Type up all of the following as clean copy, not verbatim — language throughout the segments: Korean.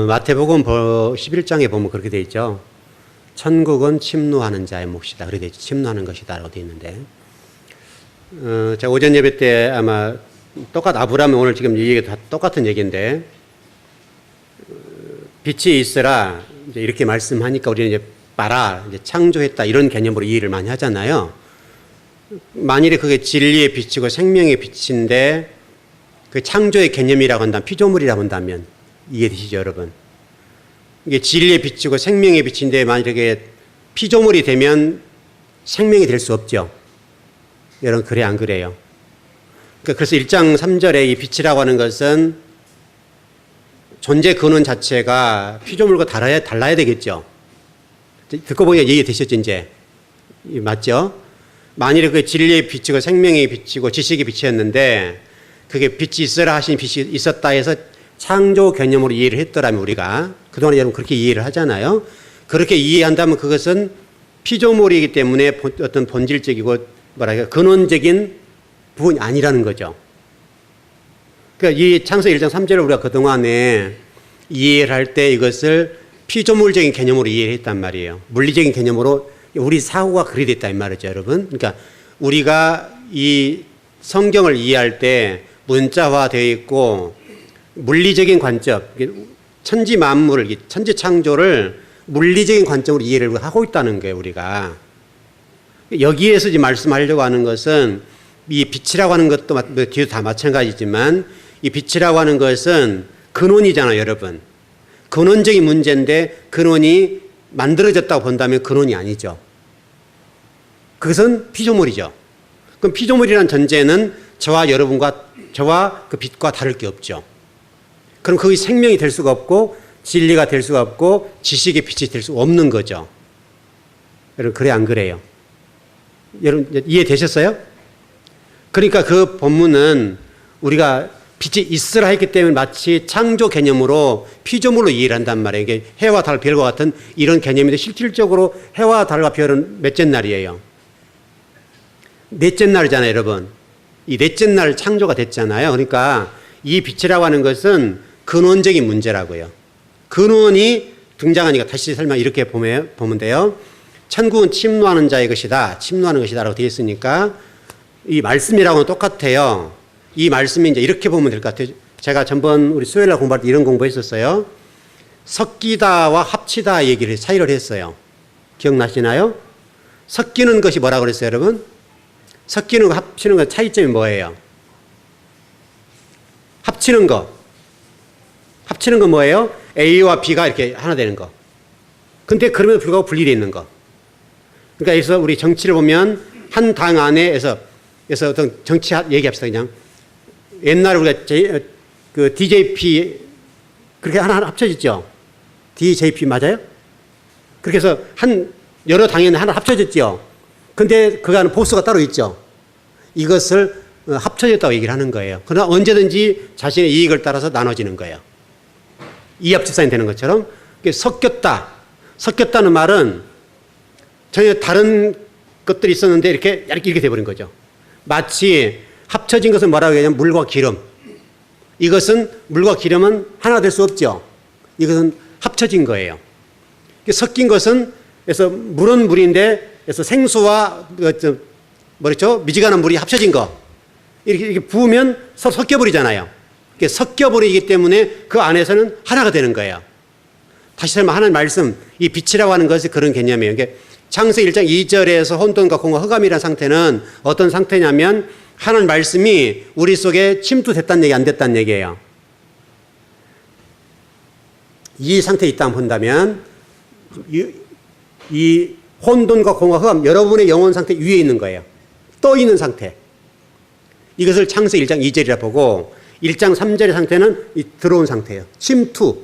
마태복음 11장에 보면 그렇게 돼 있죠. 천국은 침노하는 자의 몫이다. 그렇게 돼 있죠. 침노하는 것이다. 라고 돼 있는데. 제가 오전 예배 때 아마 아브라함이 오늘 지금 이 얘기 다 똑같은 얘기인데, 빛이 있으라 이제 이렇게 말씀하니까 우리는 이제 봐라, 이제 창조했다 이런 개념으로 이해를 많이 하잖아요. 만일에 그게 진리의 빛이고 생명의 빛인데 그 창조의 개념이라고 한다면, 피조물이라고 한다면 이해되시죠, 여러분? 이게 진리의 빛이고 생명의 빛인데 만약에 피조물이 되면 생명이 될 수 없죠. 여러분, 그래 안 그래요? 그래서 1장 3절에 이 빛이라고 하는 것은 존재 근원 자체가 피조물과 달라야 되겠죠. 듣고 보니까 이해되셨죠, 이제? 맞죠? 만일에 그 진리의 빛이고 생명의 빛이고 지식의 빛이었는데 그게 빛이 있어라 하신 빛이 있었다 해서 창조 개념으로 이해를 했더라면, 우리가 그동안 여러분 그렇게 이해를 하잖아요. 그렇게 이해한다면 그것은 피조물이기 때문에 어떤 본질적이고 근원적인 부분이 아니라는 거죠. 그러니까 이 창세기 1장 3절을 우리가 그동안에 이해를 할 때 이것을 피조물적인 개념으로 이해를 했단 말이에요. 물리적인 개념으로 우리 사고가 그리 됐다 이 말이죠, 여러분. 그러니까 우리가 이 성경을 이해할 때 문자화되어 있고 물리적인 관점, 천지 만물, 천지 창조를 물리적인 관점으로 이해를 하고 있다는 거예요, 우리가. 여기에서 이제 말씀하려고 하는 것은 이 빛이라고 하는 것도 뒤에도 다 마찬가지지만 이 빛이라고 하는 것은 근원이잖아요, 여러분. 근원적인 문제인데 근원이 만들어졌다고 본다면 근원이 아니죠. 그것은 피조물이죠. 그럼 피조물이라는 전제는 저와 여러분과 저와 그 빛과 다를 게 없죠. 그럼 그게 생명이 될 수가 없고 진리가 될 수가 없고 지식의 빛이 될 수 없는 거죠. 여러분, 그래 안 그래요? 여러분, 이해되셨어요? 그러니까 그 본문은 우리가 빛이 있으라 했기 때문에 마치 창조 개념으로 피조물로 이해를 한단 말이에요. 이게 해와 달, 별과 같은 이런 개념인데 실질적으로 해와 달과 별은 몇째 날이에요? 넷째 날이잖아요, 여러분. 이 넷째 날 창조가 됐잖아요. 그러니까 이 빛이라고 하는 것은 근원적인 문제라고요. 근원이 등장하니까 다시 설명 이렇게 보면 돼요. 천국은 침노하는 자의 것이다. 침노하는 것이다. 라고 되어 있으니까 이 말씀이랑은 똑같아요. 이 말씀이 이제 이렇게 보면 될 것 같아요. 제가 전번 우리 수요일 날 공부할 때 이런 공부했었어요. 섞이다와 합치다 얘기를 차이를 했어요. 기억나시나요? 섞이는 것이 뭐라고 그랬어요, 여러분? 섞이는 거, 합치는 거 차이점이 뭐예요? 합치는 거. 합치는 건 뭐예요? A와 B가 이렇게 하나 되는 거. 근데 그럼에도 불구하고 분리되어 있는 거. 그러니까 여기서 우리 정치를 보면 한 당 안에서 어떤 정치 얘기합시다, 그냥. 옛날에 우리가 그 DJP 그렇게 하나 합쳐졌죠? DJP 맞아요? 그렇게 해서 여러 당에 하나 합쳐졌죠? 근데 그 안에 보수가 따로 있죠? 이것을 합쳐졌다고 얘기를 하는 거예요. 그러나 언제든지 자신의 이익을 따라서 나눠지는 거예요. 이합집산이 되는 것처럼 섞였다. 섞였다는 말은 전혀 다른 것들이 있었는데 이렇게 돼버린 거죠. 마치 합쳐진 것은 뭐라고 하냐면 물과 기름. 이것은 물과 기름은 하나 될 수 없죠. 이것은 합쳐진 거예요. 섞인 것은 그래서 물은 물인데 그래서 생수와 미지근한 물이 합쳐진 거. 이렇게 부으면 서로 섞여버리잖아요. 섞여버리기 때문에 그 안에서는 하나가 되는 거예요. 다시 설명하는 말씀, 이 빛이라고 하는 것이 그런 개념이에요. 창세기 1장 2절에서 혼돈과 공허 흑암이라는 상태는 어떤 상태냐면 하나님 말씀이 우리 속에 침투됐다는 얘기, 안 됐다는 얘기예요. 이 상태에 있다 본다면 이 혼돈과 공허 흑암, 여러분의 영혼 상태 위에 있는 거예요. 떠 있는 상태. 이것을 창세기 1장 2절이라 보고 1장 3절의 상태는 들어온 상태예요. 침투.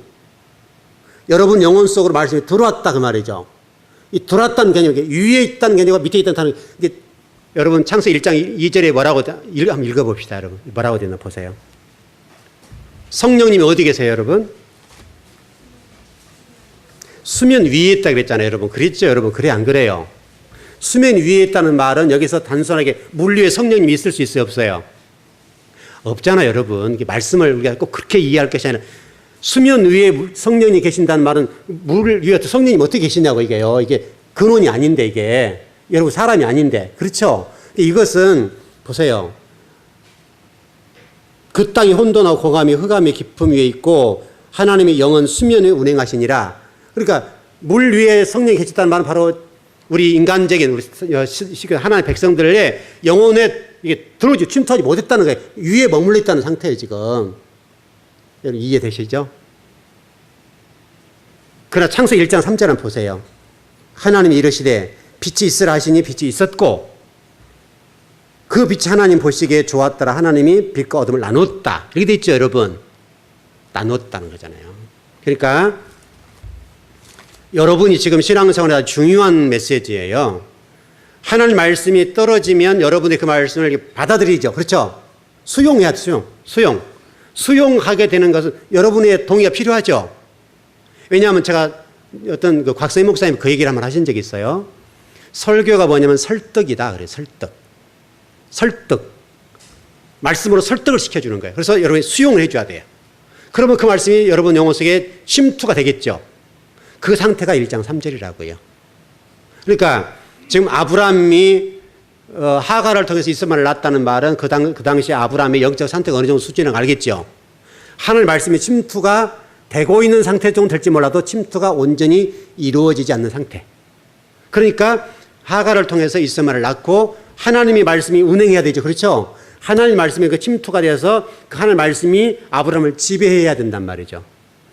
여러분 영혼 속으로 말씀이 들어왔다 그 말이죠. 이 들어왔다는 개념이 위에 있다는 개념과 밑에 있다는 개념. 여러분 창세기 1장 2절에 뭐라고 한번 읽어봅시다. 여러분 뭐라고 되나 보세요. 성령님이 어디 계세요, 여러분? 수면 위에 있다 그랬잖아요, 여러분. 그랬죠, 여러분? 그래 안 그래요? 수면 위에 있다는 말은 여기서 단순하게 물 위에 성령님이 있을 수 있어요, 없어요? 없잖아요, 여러분. 말씀을 우리가 꼭 그렇게 이해할 것이 아니라 수면 위에 성령이 계신다는 말은 물 위에 성령님 어떻게 계시냐고 이게요. 이게 근원이 아닌데 이게. 여러분 사람이 아닌데. 그렇죠? 이것은 보세요. 그 땅이 혼돈하고 고감이 흑암의 깊음 위에 있고 하나님의 영은 수면에 운행하시니라. 그러니까 물 위에 성령이 계셨다는 말은 바로 우리 인간적인 우리 하나님의 백성들의 영혼에 이게 들어오지 침투하지 못했다는 거예요. 위에 머물러 있다는 상태예요 지금. 여러분 이해되시죠? 그러나 창세기 1장 3절을 한번 보세요. 하나님이 이르시되 빛이 있으라 하시니 빛이 있었고 그 빛이 하나님 보시기에 좋았더라. 하나님이 빛과 어둠을 나눴다. 이렇게 돼 있죠 여러분. 나눴다는 거잖아요. 그러니까 여러분이 지금 신앙생활에 아주 중요한 메시지예요. 하나님 말씀이 떨어지면 여러분이 그 말씀을 받아들이죠. 그렇죠? 수용해야 돼요. 수용하게 되는 것은 여러분의 동의가 필요하죠. 왜냐하면 제가 어떤 그 곽서희 목사님 그 얘기를 한번 하신 적이 있어요. 설교가 뭐냐면 설득이다. 그래요. 설득. 말씀으로 설득을 시켜주는 거예요. 그래서 여러분이 수용을 해줘야 돼요. 그러면 그 말씀이 여러분 영혼 속에 침투가 되겠죠. 그 상태가 1장 3절이라고요. 그러니까 지금 아브라함이 하가를 통해서 이스마엘을 낳았다는 말은 그 당시 아브라함의 영적 상태가 어느 정도 수준인지 알겠죠. 하늘 말씀의 침투가 되고 있는 상태 정도 될지 몰라도 침투가 온전히 이루어지지 않는 상태. 그러니까 하가를 통해서 이스마엘을 낳고 하나님의 말씀이 운행해야 되죠. 그렇죠? 하나님 말씀의 그 침투가 되어서 그 하나님 말씀이 아브라함을 지배해야 된단 말이죠.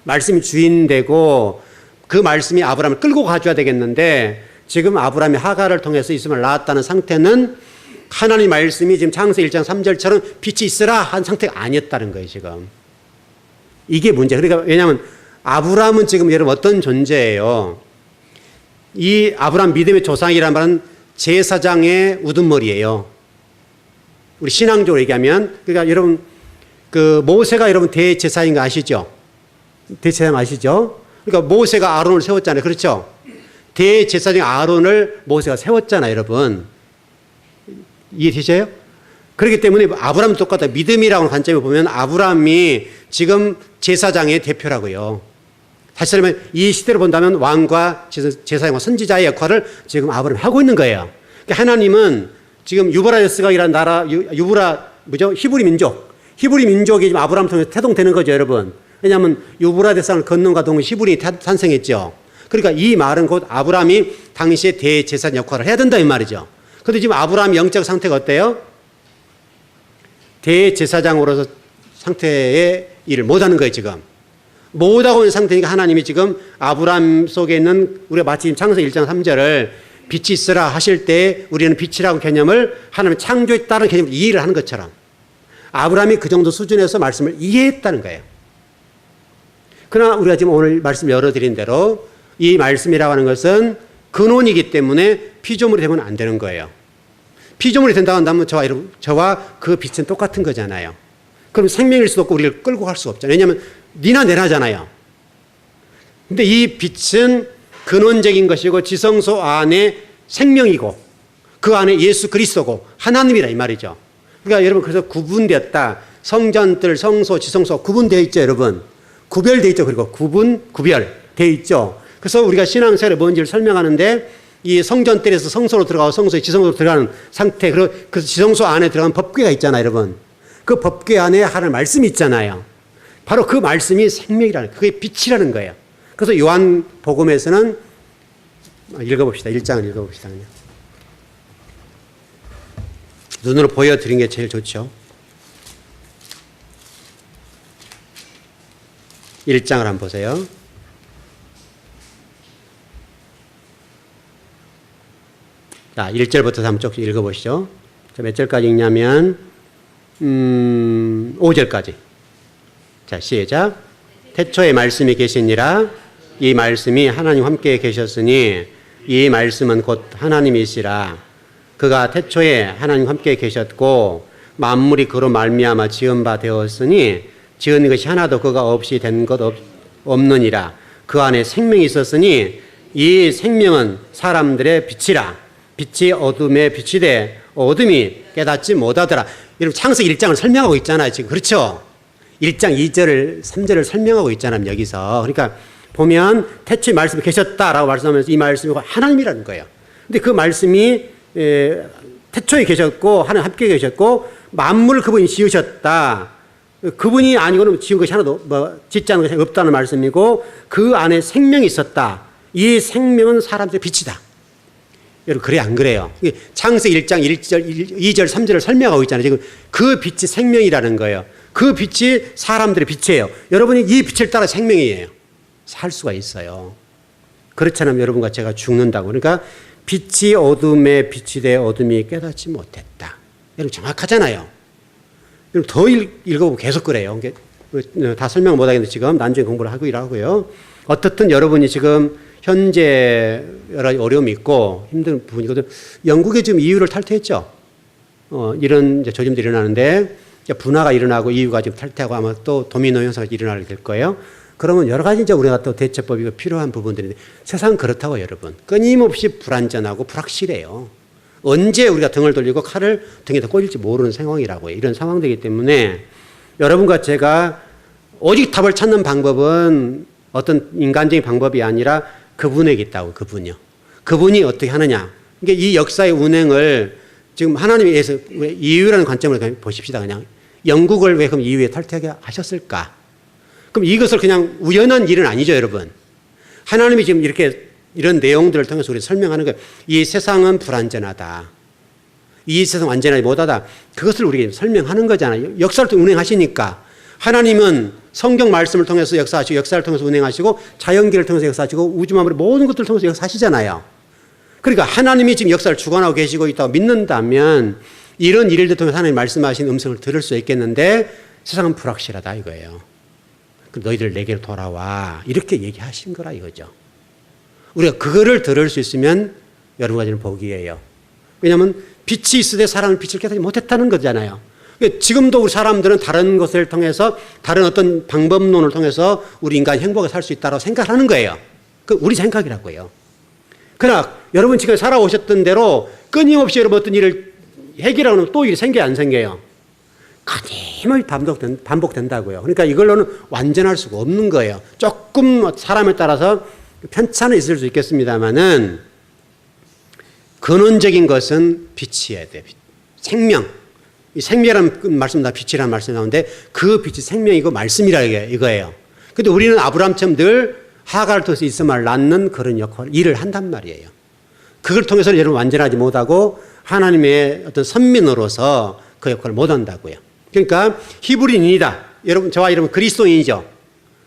말씀이 주인되고 그 말씀이 아브라함을 끌고 가줘야 되겠는데 지금 아브라함이 하가를 통해서 이스마엘을 낳았다는 상태는 하나님 말씀이 지금 창세기 1장 3절처럼 빛이 있으라 한 상태가 아니었다는 거예요 지금. 이게 문제예요. 그러니까 왜냐하면 아브라함은 지금 여러분 어떤 존재예요. 이 아브라함 믿음의 조상이란 말은 제사장의 우두머리예요. 우리 신앙적으로 얘기하면 그러니까 여러분 그 모세가 여러분 대제사장인 거 아시죠? 대제사장 아시죠? 그러니까 모세가 아론을 세웠잖아요. 그렇죠? 대제사장 아론을 모세가 세웠잖아요, 여러분. 이해되세요? 그렇기 때문에 아브라함도 똑같다. 믿음이라고 하는 관점에 보면 아브라함이 지금 제사장의 대표라고요. 다시 말하면 이 시대로 본다면 왕과 제사장과 선지자의 역할을 지금 아브라함이 하고 있는 거예요. 그러니까 하나님은 지금 유브라데스강이라는 나라, 히브리 민족이 지금 아브라함 통해서 태동되는 거죠, 여러분. 왜냐하면 유브라데스강을 건너가 동시에 히브리 탄생했죠. 그러니까 이 말은 곧 아브라함이 당시에 대제사장 역할을 해야 된다 이 말이죠. 그런데 지금 아브라함의 영적 상태가 어때요? 대제사장으로서 상태의 일을 못하는 거예요 지금. 못하고 있는 상태니까 하나님이 지금 아브라함 속에 있는 우리가 마치 창세기 1장 3절을 빛이 있으라 하실 때 우리는 빛이라고 개념을 하나님의 창조에 따른 개념으로 이해를 하는 것처럼 아브라함이 그 정도 수준에서 말씀을 이해했다는 거예요. 그러나 우리가 지금 오늘 말씀 열어드린 대로 이 말씀이라고 하는 것은 근원이기 때문에 피조물이 되면 안 되는 거예요. 피조물이 된다고 한다면 저와 그 빛은 똑같은 거잖아요. 그럼 생명일 수도 없고 우리를 끌고 갈 수가 없잖아요. 왜냐하면 니나 내나잖아요. 근데 이 빛은 근원적인 것이고 지성소 안에 생명이고 그 안에 예수 그리스도고 하나님이라 이 말이죠. 그러니까 여러분 그래서 구분되었다. 성전들, 성소, 지성소 구분되어 있죠, 여러분. 구별되어 있죠. 그리고 구별되어 있죠. 그래서 우리가 신앙생활이 뭔지를 설명하는데 이 성전들에서 성소로 들어가고 성소에 지성소로 들어가는 상태, 그리고 그 지성소 안에 들어간 법궤가 있잖아요, 여러분. 그 법궤 안에 하나님 말씀이 있잖아요. 바로 그 말씀이 생명이라는, 그게 빛이라는 거예요. 그래서 요한복음에서는 읽어봅시다. 1장을 읽어봅시다. 그냥. 눈으로 보여드린 게 제일 좋죠. 1장을 한번 보세요. 자, 1절부터 3쪽 읽어보시죠. 몇 절까지 읽냐면 5절까지. 자, 시작. 태초에 말씀이 계시니라. 이 말씀이 하나님 함께 계셨으니 이 말씀은 곧 하나님이시라. 그가 태초에 하나님 함께 계셨고 만물이 그로 말미암아 지은 바 되었으니 지은 것이 하나도 그가 없이 된 것 없느니라. 그 안에 생명이 있었으니 이 생명은 사람들의 빛이라. 빛이 어둠에 빛이 돼 어둠이 깨닫지 못하더라. 여러분 창세기 1장을 설명하고 있잖아요 지금. 그렇죠? 1장 2절, 3절을 설명하고 있잖아요, 여기서. 그러니까 보면 태초에 말씀이 계셨다라고 말씀하면서 이 말씀이 하나님이라는 거예요. 근데 그 말씀이 태초에 계셨고 하나님 함께 계셨고 만물을 그분이 지으셨다. 그분이 아니고는 지은 것이 하나도 짓지 않은 것이 없다는 말씀이고 그 안에 생명이 있었다. 이 생명은 사람들의 빛이다. 여러분 그래 안 그래요? 창세기 1장 1절, 2절, 3절을 설명하고 있잖아요. 지금 그 빛이 생명이라는 거예요. 그 빛이 사람들의 빛이에요. 여러분이 이 빛을 따라 생명이에요. 살 수가 있어요. 그렇지 않으면 여러분과 제가 죽는다고. 그러니까 빛이 어둠에 빛이 돼 어둠이 깨닫지 못했다. 여러분 정확하잖아요. 여러분 더 읽어보면 계속 그래요. 다 설명 못하겠는데 지금 나중에 공부를 하고 일하고요. 어떻든 여러분이 지금 현재 여러 가지 어려움이 있고 힘든 부분이거든. 영국에 지금 EU를 탈퇴했죠. 이런 이제 조짐들이 일어나는데 분화가 일어나고 EU가 지금 탈퇴하고 아마 또 도미노 현상이 일어나게 될 거예요. 그러면 여러 가지 이제 우리가 또 대처법이 필요한 부분들인데 세상은 그렇다고 여러분. 끊임없이 불안전하고 불확실해요. 언제 우리가 등을 돌리고 칼을 등에다 꽂을지 모르는 상황이라고요. 이런 상황이기 때문에 여러분과 제가 오직 답을 찾는 방법은 어떤 인간적인 방법이 아니라 그분에게 있다고, 그분이요. 그분이 어떻게 하느냐. 그러니까 이 역사의 운행을 지금 하나님에 의해서 이유라는 관점으로 보십시다. 그냥 영국을 왜 그럼 이유에 탈퇴하게 하셨을까? 그럼 이것을 그냥 우연한 일은 아니죠, 여러분. 하나님이 지금 이렇게 이런 내용들을 통해서 우리 설명하는 거예요. 이 세상은 불안전하다. 이 세상 완전하지 못하다. 그것을 우리에게 설명하는 거잖아요. 역사를 운행하시니까. 하나님은 성경 말씀을 통해서 역사하시고 역사를 통해서 운행하시고 자연계를 통해서 역사하시고 우주 만물의 모든 것들을 통해서 역사하시잖아요. 그러니까 하나님이 지금 역사를 주관하고 계시고 있다고 믿는다면 이런 일을 통해서 하나님 말씀하신 음성을 들을 수 있겠는데 세상은 불확실하다 이거예요. 너희들 내게로 돌아와 이렇게 얘기하신 거라 이거죠. 우리가 그거를 들을 수 있으면 여러분과 저는 복이에요. 왜냐하면 빛이 있으되 사람은 빛을 깨닫지 못했다는 거잖아요. 지금도 우리 사람들은 다른 것을 통해서 다른 어떤 방법론을 통해서 우리 인간이 행복하게 살 수 있다고 생각하는 거예요. 그 우리 생각이라고요. 그러나 여러분 지금 살아오셨던 대로 끊임없이 여러분 어떤 일을 해결하고 나면 또 일이 생겨요, 안 생겨요? 끊임없이 반복된다고요. 그러니까 이걸로는 완전할 수가 없는 거예요. 조금 사람에 따라서 편차는 있을 수 있겠습니다만은 근원적인 것은 빛이어야 돼요. 생명. 이 생명이라는 말씀 다 빛이라는 말씀이 나오는데 그 빛이 생명이고 말씀이라 이거예요. 근데 우리는 아브라함처럼 늘 하가를 통해서 이스마엘을 낳는 그런 일을 한단 말이에요. 그걸 통해서 여러분 완전하지 못하고 하나님의 어떤 선민으로서 그 역할을 못한다고요. 그러니까 히브리인이다. 여러분 저와 여러분 그리스도인이죠.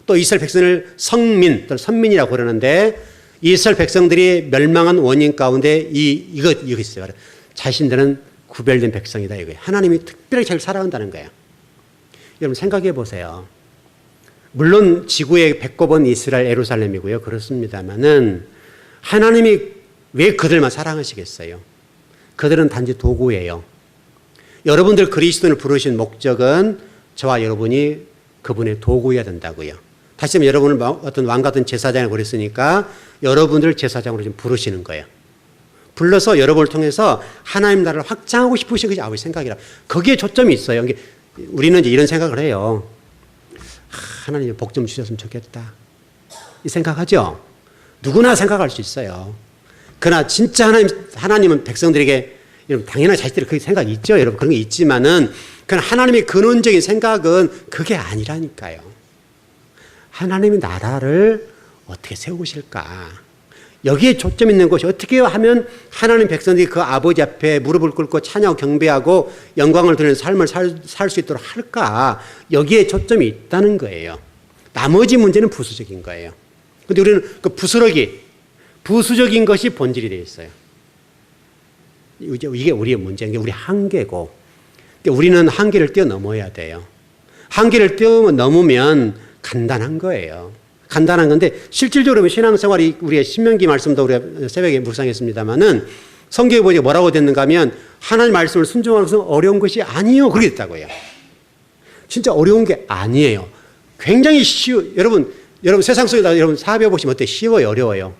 또 이스라엘 백성을 성민 또는 선민이라고 그러는데 이스라엘 백성들이 멸망한 원인 가운데 이거 있어요. 자신들은 구별된 백성이다 이거예요. 하나님이 특별히 잘 살아간다는 거예요. 여러분 생각해 보세요. 물론 지구의 배꼽은 이스라엘 예루살렘이고요. 그렇습니다만은 하나님이 왜 그들만 사랑하시겠어요? 그들은 단지 도구예요. 여러분들 그리스도인을 부르신 목적은 저와 여러분이 그분의 도구여야 된다고요. 다시 한번 여러분을 어떤 왕 같은 제사장을 그랬으니까 여러분들 제사장으로 지금 부르시는 거예요. 불러서 여러분을 통해서 하나님 나라를 확장하고 싶으신 것이 아버지 생각이라. 거기에 초점이 있어요. 우리는 이제 이런 생각을 해요. 하나님 복 좀 주셨으면 좋겠다. 이 생각하죠? 누구나 생각할 수 있어요. 그러나 진짜 하나님은 백성들에게 여러분 당연히 자식들이 그 생각이 있죠. 여러분 그런 게 있지만은 그러나 하나님의 근원적인 생각은 그게 아니라니까요. 하나님의 나라를 어떻게 세우실까? 여기에 초점 있는 것이 어떻게 하면 하나님 백성들이 그 아버지 앞에 무릎을 꿇고 찬양하고 경배하고 영광을 드리는 삶을 살 수 있도록 할까? 여기에 초점이 있다는 거예요. 나머지 문제는 부수적인 거예요. 그런데 우리는 그 부수적인 것이 본질이 되어 있어요. 이게 우리의 문제인 게 우리 한계고 우리는 한계를 뛰어넘어야 돼요. 한계를 뛰어넘으면 간단한 거예요. 간단한 건데 실질적으로 신앙생활이 우리의 신명기 말씀도 우리가 새벽에 묵상했습니다마는 성경에 보니까 뭐라고 됐는가 하면 하나님 말씀을 순종하는 것은 어려운 것이 아니요. 그렇게 됐다고요. 진짜 어려운 게 아니에요. 굉장히 여러분 세상 속에다 여러분 사업해 보시면 어때요? 쉬워요? 어려워요?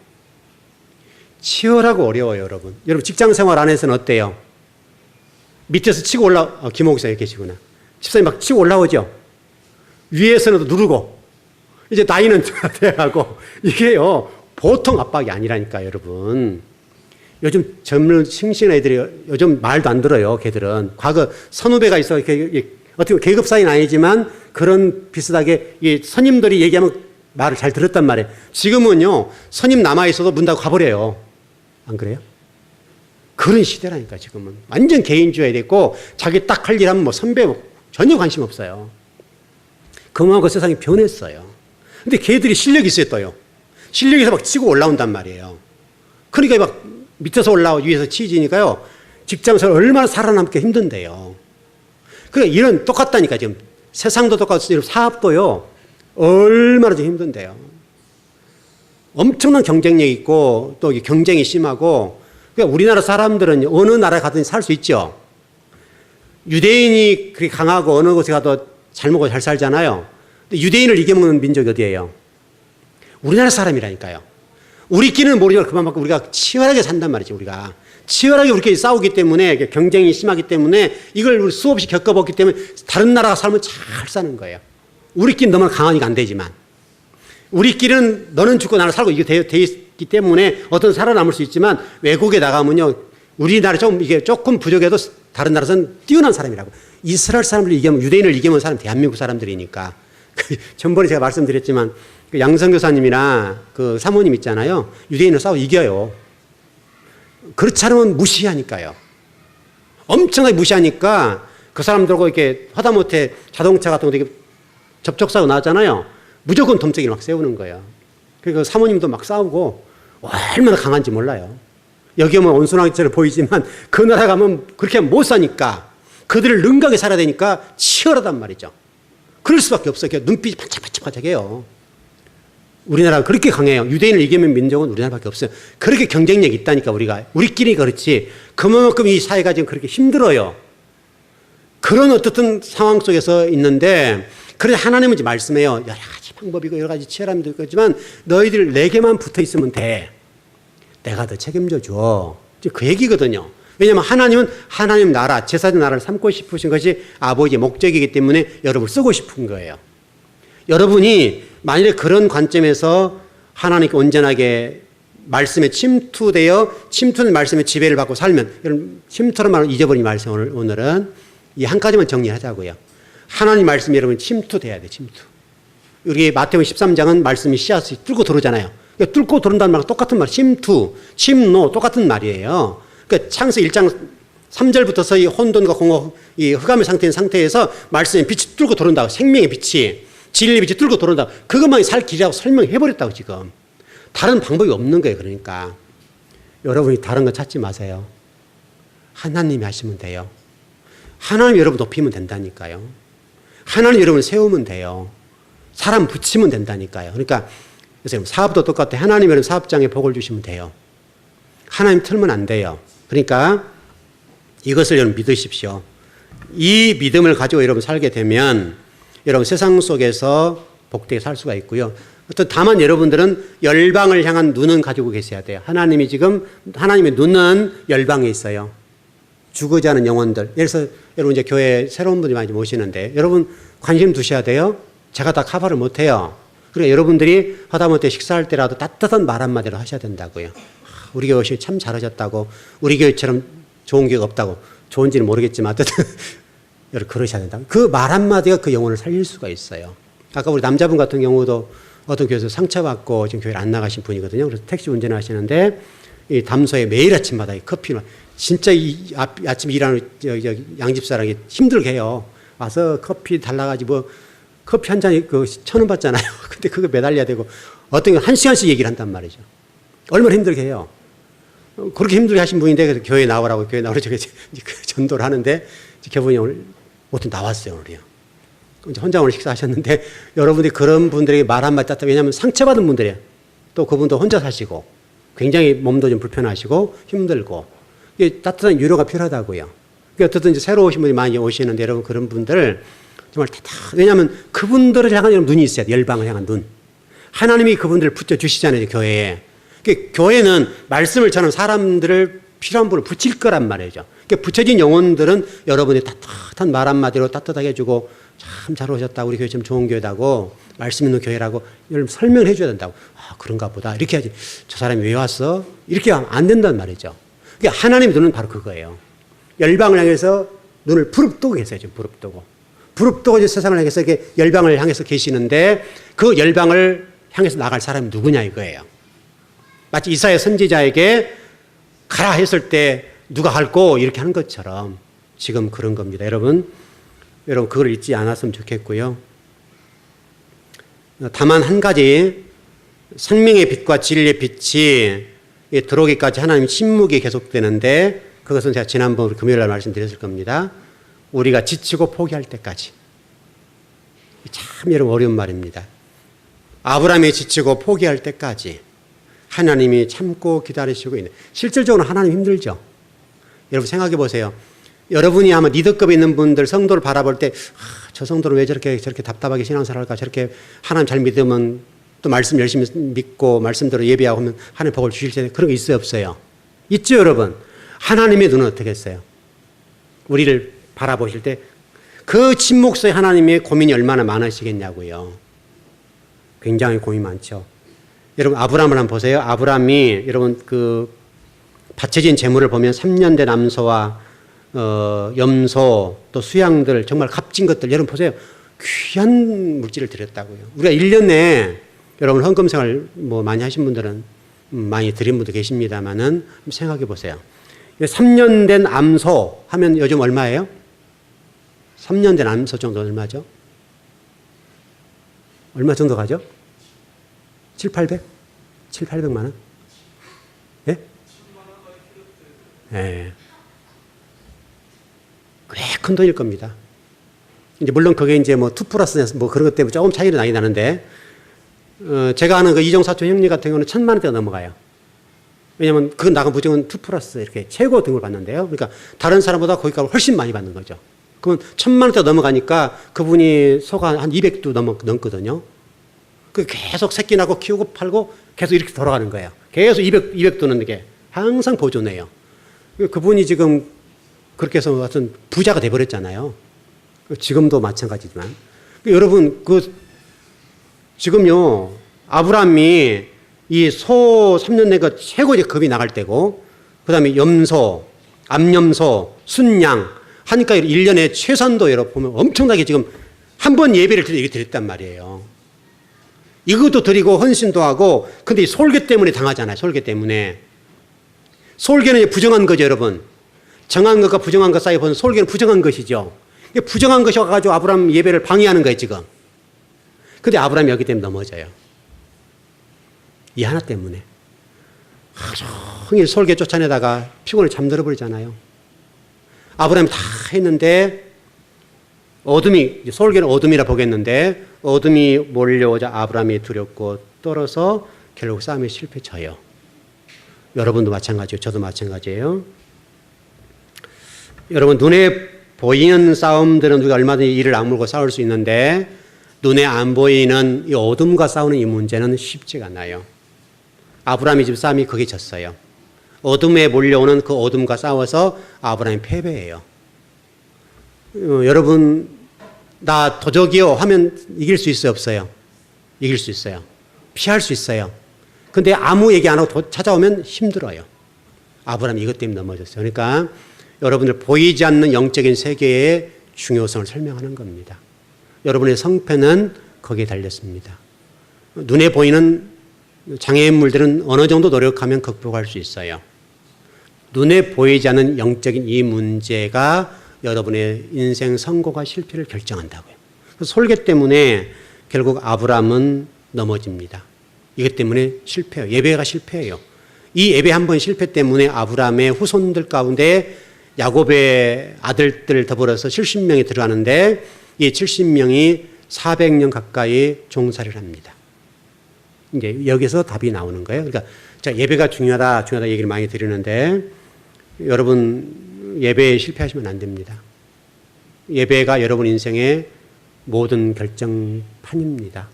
치열하고 어려워요, 여러분. 여러분 직장 생활 안에서는 어때요? 밑에서 치고 김옥사에 계시구나. 집사님 막 치고 올라오죠? 위에서는 누르고 이제 나이는 돼가고 이게요 보통 압박이 아니라니까요, 여러분. 요즘 젊은 싱싱한 애들이 요즘 말도 안 들어요. 걔들은 과거 선후배가 있어 이렇게 어떻게 계급 사이는 아니지만 그런 비슷하게 이 선임들이 얘기하면 말을 잘 들었단 말이에요. 지금은요 선임 남아 있어도 문 닫고 가버려요. 안 그래요? 그런 시대라니까 지금은 완전 개인주의가 됐고 자기 딱 할 일 하면 뭐 선배 전혀 관심 없어요. 그만큼 세상이 변했어요. 근데 걔들이 실력이 있어요 또요. 실력에서 막 치고 올라온단 말이에요. 그러니까 막 밑에서 올라오고 위에서 치지니까요. 직장에서 얼마나 살아남기 힘든데요. 그러니까 이런 똑같다니까 지금 세상도 똑같고 사업도요. 얼마나 좀 힘든데요. 엄청난 경쟁력이 있고 또 경쟁이 심하고 그러니까 우리나라 사람들은 어느 나라에 가든지 살 수 있죠. 유대인이 그렇게 강하고 어느 곳에 가도 잘 먹고 잘 살잖아요. 근데 유대인을 이겨먹는 민족이 어디예요? 우리나라 사람이라니까요. 우리끼리는 모르지만 그만큼 우리가 치열하게 산단 말이죠. 우리가 치열하게 우리끼리 싸우기 때문에 경쟁이 심하기 때문에 이걸 수없이 겪어봤기 때문에 다른 나라가 살면 잘 사는 거예요. 우리끼리는 너무 강하니까 안 되지만 우리끼리는 너는 죽고 나는 살고 이게 돼 있기 때문에 어떤 살아남을 수 있지만 외국에 나가면요 우리나라 이게 조금 부족해도 다른 나라에서는 뛰어난 사람이라고. 이스라엘 사람들 이기면 유대인을 이기면 사람 대한민국 사람들이니까. 전번에 제가 말씀드렸지만 그 양성교사님이나 그 사모님 있잖아요. 유대인을 싸워 이겨요. 그렇지 않으면 무시하니까요. 엄청나게 무시하니까 그 사람들하고 이렇게 하다못해 자동차 같은 거 되게 접촉사고 나잖아요. 무조건 덤짝이를 막 세우는 거예요. 그러니까 사모님도 막 싸우고 얼마나 강한지 몰라요. 여기 오면 온순하게처럼 보이지만 그 나라 가면 그렇게 하면 못 사니까 그들을 능가하게 살아야 되니까 치열하단 말이죠. 그럴 수밖에 없어요. 눈빛이 반짝반짝반짝해요. 우리나라가 그렇게 강해요. 유대인을 이기는 민족은 우리나라밖에 없어요. 그렇게 경쟁력이 있다니까 우리끼리 그렇지. 그만큼 이 사회가 지금 그렇게 힘들어요. 그런 어떻든 상황 속에서 있는데 그래서 하나님은 이제 말씀해요. 여러 가지 방법이고 여러 가지 치열함도 있겠지만 너희들 내게만 붙어 있으면 돼. 내가 더 책임져 줘. 그 얘기거든요. 왜냐하면 하나님은 하나님 나라, 제사장 나라를 삼고 싶으신 것이 아버지의 목적이기 때문에 여러분을 쓰고 싶은 거예요. 여러분이 만일에 그런 관점에서 하나님께 온전하게 말씀에 침투된 말씀의 지배를 받고 살면, 여러분 침투란 말은 잊어버린 말씀 오늘은 이 한 가지만 정리하자고요. 하나님 말씀이 여러분 침투돼야 돼, 침투. 우리 마태복음 13장은 말씀이 씨앗이 뚫고 들어오잖아요. 그러니까 뚫고 들어온다는 말과 똑같은 말, 침투, 침노 똑같은 말이에요. 그러니까 창세기 1장 3절부터서 이 혼돈과 공허, 이 흑암의 상태에서 말씀의 빛이 뚫고 들어온다고, 생명의 빛이, 진리의 빛이 뚫고 들어온다고, 그것만이 살 길이라고 설명해버렸다고 지금. 다른 방법이 없는 거예요. 그러니까 여러분이 다른 거 찾지 마세요. 하나님이 하시면 돼요. 하나님 여러분 높이면 된다니까요. 하나님 여러분 세우면 돼요. 사람 붙이면 된다니까요. 그러니까 그래서 사업도 똑같아요. 하나님 여러분 사업장에 복을 주시면 돼요. 하나님 틀면 안 돼요. 그러니까 이것을 여러분 믿으십시오. 이 믿음을 가지고 여러분 살게 되면 여러분 세상 속에서 복되게 살 수가 있고요. 다만 여러분들은 열방을 향한 눈은 가지고 계셔야 돼요. 하나님이 지금 하나님의 눈은 열방에 있어요. 죽지 않은 영혼들. 예를 들어서 여러분 이제 교회에 새로운 분이 많이 모시는데 여러분 관심 두셔야 돼요. 제가 다 커버를 못해요. 그러니까 여러분들이 하다못해 식사할 때라도 따뜻한 말 한마디로 하셔야 된다고요. 우리 교회 오시기 참 잘하셨다고. 우리 교회처럼 좋은 교회가 없다고. 좋은지는 모르겠지만 어쨌든 여러분 그러셔야 된다고. 그 말 한마디가 그 영혼을 살릴 수가 있어요. 아까 우리 남자분 같은 경우도 어떤 교회에서 상처받고 지금 교회를 안 나가신 분이거든요. 그래서 택시 운전하시는데 이 담소에 매일 아침마다 이 커피를 진짜 이 아침에 일하는 양집사랑이 힘들게 해요. 와서 커피 달라가지고 뭐 커피 한 잔에 그 1,000원 받잖아요. 근데 그거 매달려야 되고 어떤 건 1시간씩 얘기를 한단 말이죠. 얼마나 힘들게 해요. 그렇게 힘들게 하신 분인데 그래서 교회 나오라고 제가 전도를 하는데 그분이 오늘 어떻게 나왔어요. 오늘요. 이제 혼자 오늘 식사하셨는데 여러분들이 그런 분들에게 말 한마디 따뜻하게, 왜냐하면 상처받은 분들이에요. 또 그분도 혼자 사시고 굉장히 몸도 좀 불편하시고 힘들고 이게 따뜻한 위로가 필요하다고요. 그러니까 어쨌든 이제 새로 오신 분이 많이 오시는데 여러분 그런 분들을 정말 왜냐하면 그분들을 향한 눈이 있어야 돼요. 열방을 향한 눈. 하나님이 그분들을 붙여주시잖아요. 교회에. 그러니까 교회는 말씀을 전하는 사람들을 필요한 분을 붙일 거란 말이죠. 그러니까 부처진 영혼들은 여러분이 따뜻한 말 한마디로 따뜻하게 해주고 참 잘 오셨다. 우리 교회 참 좋은 교회다고 말씀 있는 교회라고 여러분 설명을 해줘야 된다고. 아, 그런가 보다. 이렇게 하지. 저 사람이 왜 왔어? 이렇게 하면 안 된단 말이죠. 그러니까 하나님의 눈은 바로 그거예요. 열방을 향해서 눈을 부릅뜨고 계세요. 지금 부릅뜨고. 부릅뜨고 이제 세상을 향해서 이렇게 열방을 향해서 계시는데 그 열방을 향해서 나갈 사람이 누구냐 이거예요. 마치 이사야 선지자에게 가라 했을 때 누가 할고 이렇게 하는 것처럼 지금 그런 겁니다. 여러분 그걸 잊지 않았으면 좋겠고요. 다만 한 가지 생명의 빛과 진리의 빛이 들어오기까지 하나님 침묵이 계속되는데 그것은 제가 지난번 금요일 날 말씀드렸을 겁니다. 우리가 지치고 포기할 때까지. 참 여러분 어려운 말입니다. 아브라함이 지치고 포기할 때까지 하나님이 참고 기다리시고 있는. 실질적으로 하나님 힘들죠. 여러분 생각해 보세요. 여러분이 아마 리더급에 있는 분들 성도를 바라볼 때 저 성도는 왜 저렇게 답답하게 신앙생활 할까? 저렇게 하나님 잘 믿으면 또 말씀 열심히 믿고 말씀대로 예배하고 하면 하나님 복을 주실 텐데 그런 거 있어요 없어요? 있죠 여러분. 하나님의 눈은 어떻게 했어요? 우리를 바라보실 때 그 침묵 속에 하나님의 고민이 얼마나 많으시겠냐고요. 굉장히 고민이 많죠. 여러분 아브라함을 한번 보세요. 아브라함이 여러분 그 바쳐진 재물을 보면 3년 된 암소와 염소 또 수양들 정말 값진 것들 여러분 보세요. 귀한 물질을 드렸다고요. 우리가 1년에 여러분 헌금생활 뭐 많이 하신 분들은 많이 드린 분도 계십니다만은 생각해 보세요. 3년 된 암소 하면 요즘 얼마예요? 3년 된 암소 정도 얼마죠? 얼마 정도 가죠? 700, 800만 원? 예? 예. 꽤 큰 돈일 겁니다. 이제 물론 그게 이제 뭐 2+, 뭐 그런 것 때문에 조금 차이는 나긴 나는데, 제가 아는 그 이종사촌 형님 같은 경우는 1,000만 원대가 넘어가요. 왜냐면 그 나간 부정은 2+ 이렇게 최고 등을 받는데요. 그러니까 다른 사람보다 거기가 훨씬 많이 받는 거죠. 그러면 1,000만 원대 넘어가니까 그분이 소가 한 200도 넘거든요. 그 계속 새끼 낳고 키우고 팔고 계속 이렇게 돌아가는 거예요. 계속 200 도는 게 항상 보존해요. 그분이 지금 그렇게 해서 어떤 부자가 돼버렸잖아요. 지금도 마찬가지지만. 여러분, 지금요, 아브라함이 이 소 3년 내가 최고 이제 급이 나갈 때고, 그 다음에 염소, 암염소, 순양, 하니까 1년에 최선도 여러분 보면 엄청나게 지금 한 번 예배를 드렸단 말이에요. 이것도 드리고 헌신도 하고, 근데 이 솔개 때문에 당하잖아요. 솔개 때문에. 솔개는 부정한 거죠, 여러분. 정한 것과 부정한 것 사이에 보면 솔개는 부정한 것이죠. 부정한 것이 와가지고 아브라함 예배를 방해하는 거예요, 지금. 근데 아브라함이 여기 때문에 넘어져요. 이 하나 때문에. 하루 종일 솔개 쫓아내다가 피곤해 잠들어 버리잖아요. 아브라함이 다 했는데, 솔개는 어둠이라 보겠는데, 어둠이 몰려오자 아브라함이 두렵고 떨어서 결국 싸움에 실패쳐요. 여러분도 마찬가지예요. 저도 마찬가지예요. 여러분, 눈에 보이는 싸움들은 우리가 얼마든지 이를 악물고 싸울 수 있는데, 눈에 안 보이는 이 어둠과 싸우는 이 문제는 쉽지가 않아요. 아브라함이 지금 싸움이 거기에 졌어요. 어둠에 몰려오는 그 어둠과 싸워서 아브라함이 패배해요. 여러분, 나 도적이요 하면 이길 수 있어요, 없어요? 이길 수 있어요. 피할 수 있어요. 근데 아무 얘기 안 하고 찾아오면 힘들어요. 아브라함이 이것 때문에 넘어졌어요. 그러니까 여러분들 보이지 않는 영적인 세계의 중요성을 설명하는 겁니다. 여러분의 성패는 거기에 달렸습니다. 눈에 보이는 장애인물들은 어느 정도 노력하면 극복할 수 있어요. 눈에 보이지 않는 영적인 이 문제가 여러분의 인생 성공과 실패를 결정한다고요. 솔개 때문에 결국 아브라함은 넘어집니다. 이것 때문에 실패해요. 예배가 실패해요. 이 예배 한 번 실패 때문에 아브라함의 후손들 가운데 야곱의 아들들 더불어서 70명이 들어가는데 이 70명이 400년 가까이 종살이를 합니다. 이제 여기서 답이 나오는 거예요. 그러니까 자, 예배가 중요하다 얘기를 많이 드리는데 여러분 예배에 실패하시면 안 됩니다. 예배가 여러분 인생의 모든 결정판입니다.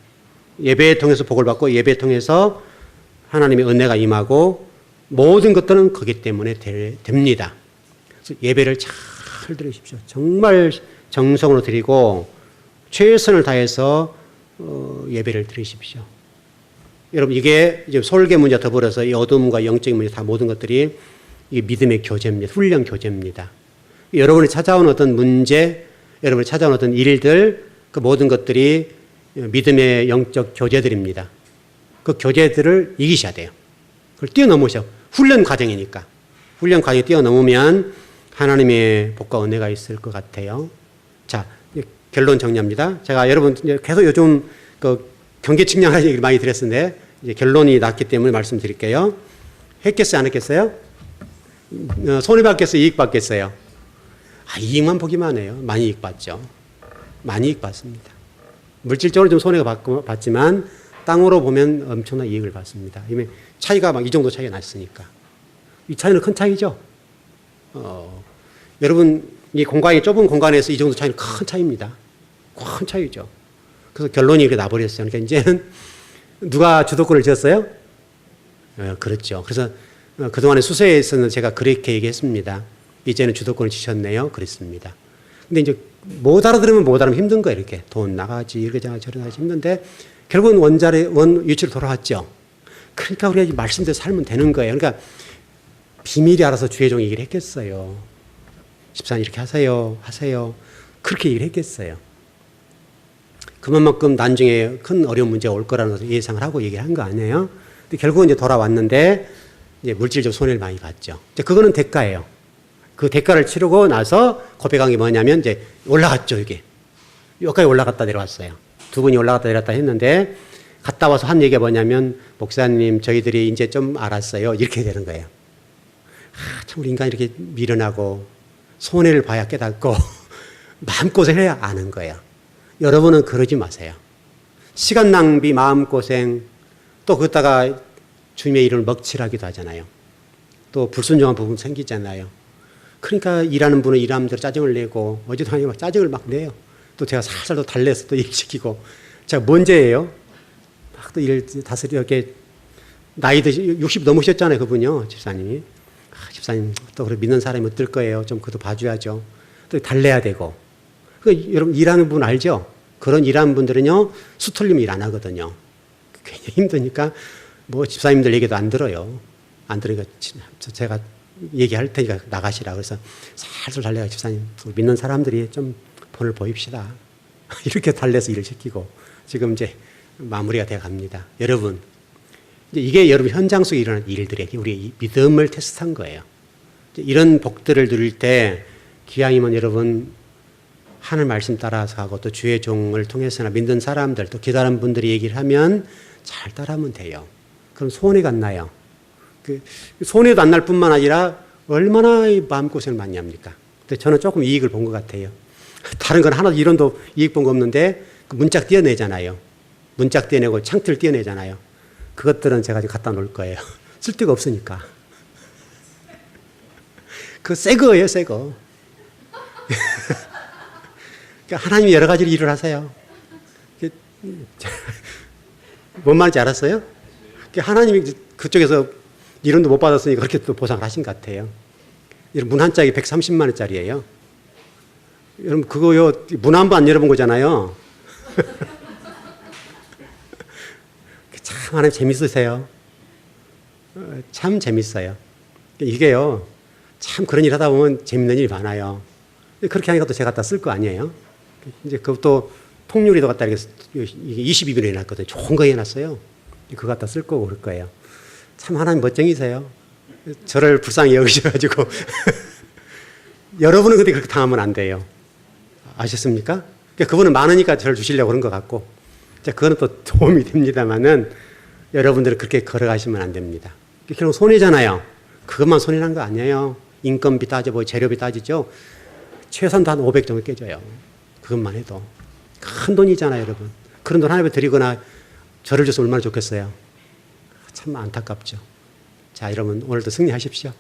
예배를 통해서 복을 받고 예배를 통해서 하나님의 은혜가 임하고 모든 것들은 거기 때문에 됩니다. 예배를 잘 드리십시오. 정말 정성으로 드리고 최선을 다해서 예배를 드리십시오. 여러분 이게 이제 설계 문제 더불어서 이 어둠과 영적인 문제 다 모든 것들이 이게 믿음의 교제입니다. 훈련 교제입니다. 여러분이 찾아온 어떤 문제, 여러분이 찾아온 어떤 일들, 그 모든 것들이 믿음의 영적 교제들입니다. 그 교제들을 이기셔야 돼요. 그걸 뛰어넘으셔. 훈련 과정이니까. 훈련 과정에 뛰어넘으면 하나님의 복과 은혜가 있을 것 같아요. 자, 결론 정리합니다. 제가 여러분 계속 요즘 그 경계 측량할 얘기를 많이 드렸는데 이제 결론이 났기 때문에 말씀드릴게요. 했겠어요? 안 했겠어요? 손해받겠어요? 이익받겠어요? 이익만 보기만 해요. 많이 이익받죠. 많이 이익받습니다. 물질적으로 좀 손해가 받지만 땅으로 보면 엄청난 이익을 받습니다. 이미 차이가 막 이 정도 차이가 났으니까. 이 차이는 큰 차이죠. 여러분 이 공간이 좁은 공간에서 이 정도 차이는 큰 차이입니다. 큰 차이죠. 그래서 결론이 이렇게 나버렸어요. 그러니까 이제는 누가 주도권을 쥐었어요? 그렇죠. 그래서 그동안에 수세에서는 제가 그렇게 얘기했습니다. 이제는 주도권을 쥐셨네요. 그랬습니다. 근데 이제 못 알아들으면 못 알아면 힘든 거예요. 이렇게 돈 나가지, 이렇게 저렇게 나가지 힘든데 결국은 원 위치로 돌아왔죠. 그러니까 우리가 말씀대로 살면 되는 거예요. 그러니까 비밀이 알아서 주의 종이 얘기를 했겠어요. 집사님 이렇게 하세요. 그렇게 얘기를 했겠어요. 그만큼 나중에 큰 어려운 문제가 올 거라는 것을 예상을 하고 얘기를 한 거 아니에요. 근데 결국은 이제 돌아왔는데 이제 물질적 손해를 많이 봤죠. 이제 그거는 대가예요. 그 대가를 치르고 나서 고백한 게 뭐냐면 이제 올라갔죠, 이게. 여기까지 올라갔다 내려왔어요. 두 분이 올라갔다 내려왔다 했는데 갔다 와서 한 얘기가 뭐냐면 목사님 저희들이 이제 좀 알았어요. 이렇게 되는 거예요. 참 우리 인간이 이렇게 미련하고 손해를 봐야 깨닫고 마음고생을 해야 아는 거예요. 여러분은 그러지 마세요. 시간 낭비, 마음고생 또 그러다가 주님의 이름을 먹칠하기도 하잖아요. 또 불순종한 부분 생기잖아요. 그러니까 일하는 분은 일하는 대로 짜증을 내고 어제도 하니까 짜증을 막 내요. 또 제가 살살 또 달래서 또 일시키고 제가 뭔 죄예요? 막 또 일 다스리 이렇게 나이도 60 넘으셨잖아요. 그분요. 집사님이. 집사님 또 그래 믿는 사람이 어떨 거예요. 좀 그것도 봐줘야죠. 또 달래야 되고. 여러분 일하는 분 알죠? 그런 일하는 분들은요. 수틀리면 일 안 하거든요. 굉장히 힘드니까 뭐 집사님들 얘기도 안 들어요. 안 들으니까 제가 얘기할 테니까 나가시라. 그래서 살살 달래가 집사님 믿는 사람들이 좀 본을 보입시다. 이렇게 달래서 일을 시키고 지금 이제 마무리가 돼 갑니다. 여러분 이게 여러분 현장 속에 일어나는 일들에게 우리의 믿음을 테스트한 거예요. 이런 복들을 누릴 때 기왕이면 여러분 하늘 말씀 따라서 가고 또 주의 종을 통해서나 믿는 사람들 또 기다란 분들이 얘기를 하면 잘 따라하면 돼요. 그럼 손해가 안 나요. 손해도 안 날 뿐만 아니라 얼마나 마음고생을 많이 합니까? 근데 저는 조금 이익을 본 것 같아요. 다른 건 하나도 이론도 이익 본 거 없는데 그 문짝 떼어내잖아요. 문짝 떼어내고 창틀 떼어내잖아요. 그것들은 제가 갖다 놓을 거예요. 쓸 데가 없으니까. 그거 새 거예요, 새 거. 그러니까 하나님이 여러 가지로 일을 하세요. 뭔 말인지 알았어요? 그러니까 하나님이 그쪽에서 이론도 못 받았으니까 그렇게 또 보상을 하신 것 같아요. 문 한 짝이 130만 원짜리예요. 여러분 그거요 문 한 번 안 열어본 거잖아요. 참 하나님 재밌으세요. 참 재밌어요. 이게요 참 그런 일 하다 보면 재밌는 일이 많아요. 그렇게 하니까 또 제가 갖다 쓸 거 아니에요. 이제 그것도 통유리도 갖다 이렇게 22mm 해놨거든요. 좋은 거 해놨어요. 그거 갖다 쓸 거고 그럴 거예요. 참 하나님 멋쟁이세요. 저를 불쌍히 여기셔가지고 여러분은 근데 그렇게 당하면 안 돼요. 아셨습니까? 그분은 많으니까 저를 주시려고 그런 것 같고 그거는 또 도움이 됩니다만은 여러분들은 그렇게 걸어가시면 안 됩니다. 결국 손해잖아요. 그것만 손해난 거 아니에요. 인건비 따져보고 재료비 따지죠. 최소한도 한 500 정도 깨져요. 그것만 해도. 큰 돈이잖아요, 여러분. 그런 돈 하나님께 드리거나 저를 줘서 얼마나 좋겠어요. 참 안타깝죠. 자, 여러분 오늘도 승리하십시오.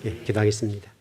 예, 기도하겠습니다.